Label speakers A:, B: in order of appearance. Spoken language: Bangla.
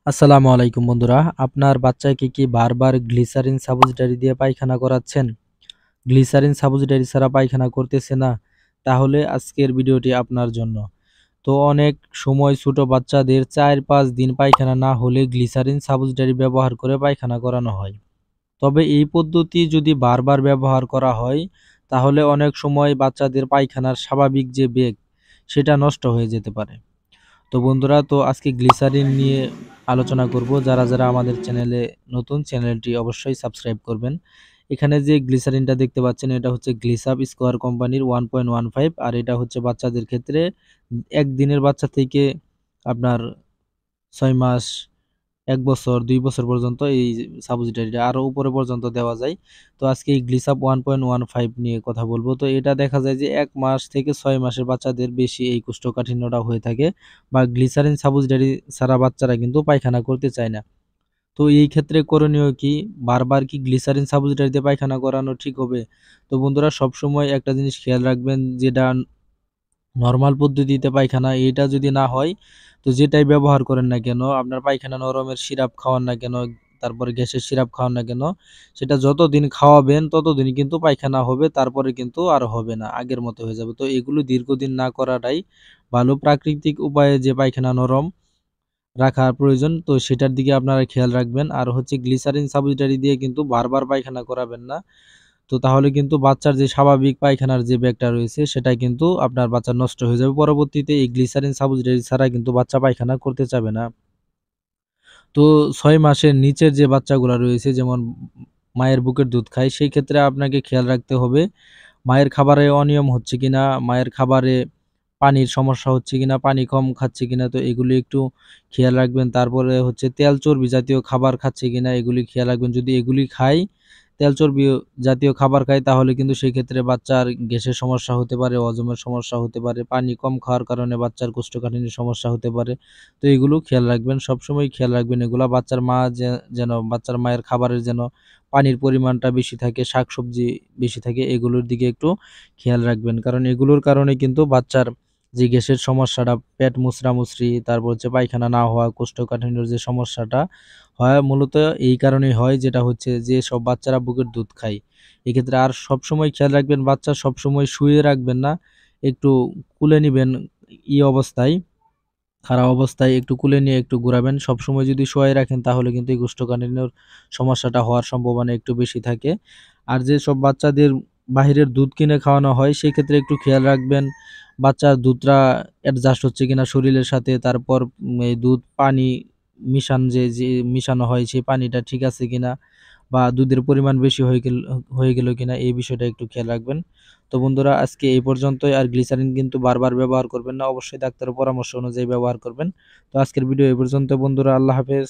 A: আসসালামু আলাইকুম বন্ধুরা, আপনার বাচ্চাকে কি বারবার গ্লিসারিন সাপোজিটরি দিয়ে পায়খানা করাচ্ছেন? গ্লিসারিন সাপোজিটরি ছাড়া পায়খানা করতেছে না? তাহলে আজকের ভিডিওটি আপনার জন্য। তো অনেক সময় ছোট বাচ্চাদের ৪-৫ দিন পায়খানা না হলে গ্লিসারিন সাপোজিটরি ব্যবহার করে পায়খানা করানো হয়। তবে এই পদ্ধতি যদি বারবার ব্যবহার করা হয়, তাহলে অনেক সময় বাচ্চাদের পায়খানার স্বাভাবিক যে বেগ, সেটা নষ্ট হয়ে যেতে পারে। তো বন্ধুরা, আজকে গ্লিসারিন নিয়ে আলোচনা করব। যারা আমাদের চ্যানেলে নতুন, চ্যানেলটি অবশ্যই সাবস্ক্রাইব করবেন। এখানে যে গ্লিসারিনটা দেখতে পাচ্ছেন, এটা হচ্ছে গ্লিসাপ স্কোয়ার কোম্পানির 1.15, আর এটা হচ্ছে বাচ্চাদের ক্ষেত্রে একদিনের বাচ্চা থেকে আপনার 6 মাস, ১ বছর, ২ বছর পর্যন্ত এই সাপোজিটরিটা আরো উপরে পর্যন্ত দেওয়া যায়। তো আজকে এই গ্লিসাপ 1.15 নিয়ে কথা বলবো। তো এটা দেখা যায় যে ১ মাস থেকে ৬ মাসের বাচ্চাদের বেশি এই কোষ্ঠকাঠিন্যটা হয়ে থাকে, বা গ্লিসারিন সাপোজিটরি ছাড়া বাচ্চারা কিন্তু পায়খানা করতে চায় না। তো এই ক্ষেত্রে করণীয় কি? বারবার কি গ্লিসারিন সাপোজিটরি দিয়ে পায়খানা করানো ঠিক হবে? তো বন্ধুরা, সবসময় একটা জিনিস খেয়াল রাখবেন, যেটা নরমাল পদ্ধতিতে পায়খানা, এটা যদি না হয়, তো যেটাই ব্যবহার করেন না কেন, আপনার পায়খানা নরমের সিরাপ খাওয়ান না কেন, তারপরে গ্যাসের সিরাপ খাওয়ান না কেন, সেটা যতদিন খাওয়াবেন ততদিন কিন্তু পায়খানা হবে, তারপরে কিন্তু আর হবে না, আগের মতো হয়ে যাবে। তো এগুলো দীর্ঘদিন না করাটাই ভালো। প্রাকৃতিক উপায়ে যে পায়খানা নরম রাখার প্রয়োজন, তো সেটার দিকে আপনারা খেয়াল রাখবেন। আর হচ্ছে গ্লিসারিন সাপোজিটরি দিয়ে কিন্তু বারবার পায়খানা করাবেন না। তো তাহলে কিন্তু বাচ্চার যে স্বাভাবিক পায়খানার যে ব্যাগটা রয়েছে, সেটা কিন্তু আপনার বাচ্চার নষ্ট হয়ে যাবে। পরবর্তীতে এই গ্লিসারিন সাপোজিটরি ছাড়া কিন্তু বাচ্চা পায়খানা করতে চাবে না। তো ৬ মাসের নিচের যে বাচ্চাগুলা রয়েছে, যেমন মায়ের বুকের দুধ খায়, সেই ক্ষেত্রে আপনাকে খেয়াল রাখতে হবে মায়ের খাবারে অনিয়ম হচ্ছে কিনা, মায়ের খাবারে পানির সমস্যা হচ্ছে কিনা, পানি কম খাচ্ছে কিনা, তো এগুলি একটু খেয়াল রাখবেন। তারপরে হচ্ছে তেল চর্বি জাতীয় খাবার খাচ্ছে কিনা, এগুলি খেয়াল রাখবেন। যদি এগুলি খায়, তেল চর্বি জাতীয় খাবার খায়, তাহলে কিন্তু সেক্ষেত্রে বাচ্চার গ্যাসের সমস্যা হতে পারে, হজমের সমস্যা হতে পারে, পানি কম খাওয়ার কারণে বাচ্চার কোষ্ঠকাঠিন্যের সমস্যা হতে পারে। তো এগুলো খেয়াল রাখবেন, সবসময় খেয়াল রাখবেন এগুলা। বাচ্চার মা যেন বাচ্চার মায়ের খাবারের যেন পানির পরিমাণটা বেশি থাকে, শাকসবজি বেশি থাকে, এগুলোর দিকে একটু খেয়াল রাখবেন। কারণ এগুলোর কারণে কিন্তু বাচ্চার যে গ্যাসের সমস্যাটা, পেট মুচড়ামুচড়ি, তারপর হচ্ছে পায়খানা না হওয়া, কোষ্ঠকাঠিন্যর যে সমস্যাটা হয়, মূলত এই কারণেই হয়, যেটা হচ্ছে যে সব বাচ্চারা বুকের দুধ খায়। এক্ষেত্রে আর সবসময় খেয়াল রাখবেন, বাচ্চা সবসময় শুইয়ে রাখবেন না, একটু কুলে নিবেন। অবস্থায়, খাড়া অবস্থায় একটু কুলে নিয়ে একটু ঘুরাবেন। সবসময় যদি শোয়ায় রাখেন, তাহলে কিন্তু এই কোষ্ঠকাঠিন্যর সমস্যাটা হওয়ার সম্ভাবনা একটু বেশি থাকে। আর যেসব বাচ্চাদের বাহিরের দুধ কিনে খাওয়ানো হয়, সেক্ষেত্রে একটু খেয়াল রাখবেন বাচ্চার দুধটা অ্যাডজাস্ট হচ্ছে কিনা শরীরের সাথে। তারপর এই দুধ পানি যে মিশানো হয়, সেই পানিটা ঠিক আছে কিনা, বা দুধের পরিমাণ বেশি হয়ে গেল কিনা, এই বিষয়টা একটু খেয়াল রাখবেন। তো বন্ধুরা, আজকে এই পর্যন্তই। আর গ্লিসারিন কিন্তু বারবার ব্যবহার করবেন না, অবশ্যই ডাক্তারের পরামর্শ অনুযায়ী ব্যবহার করবেন। তো আজকের ভিডিও এই পর্যন্ত বন্ধুরা, আল্লাহ হাফেজ।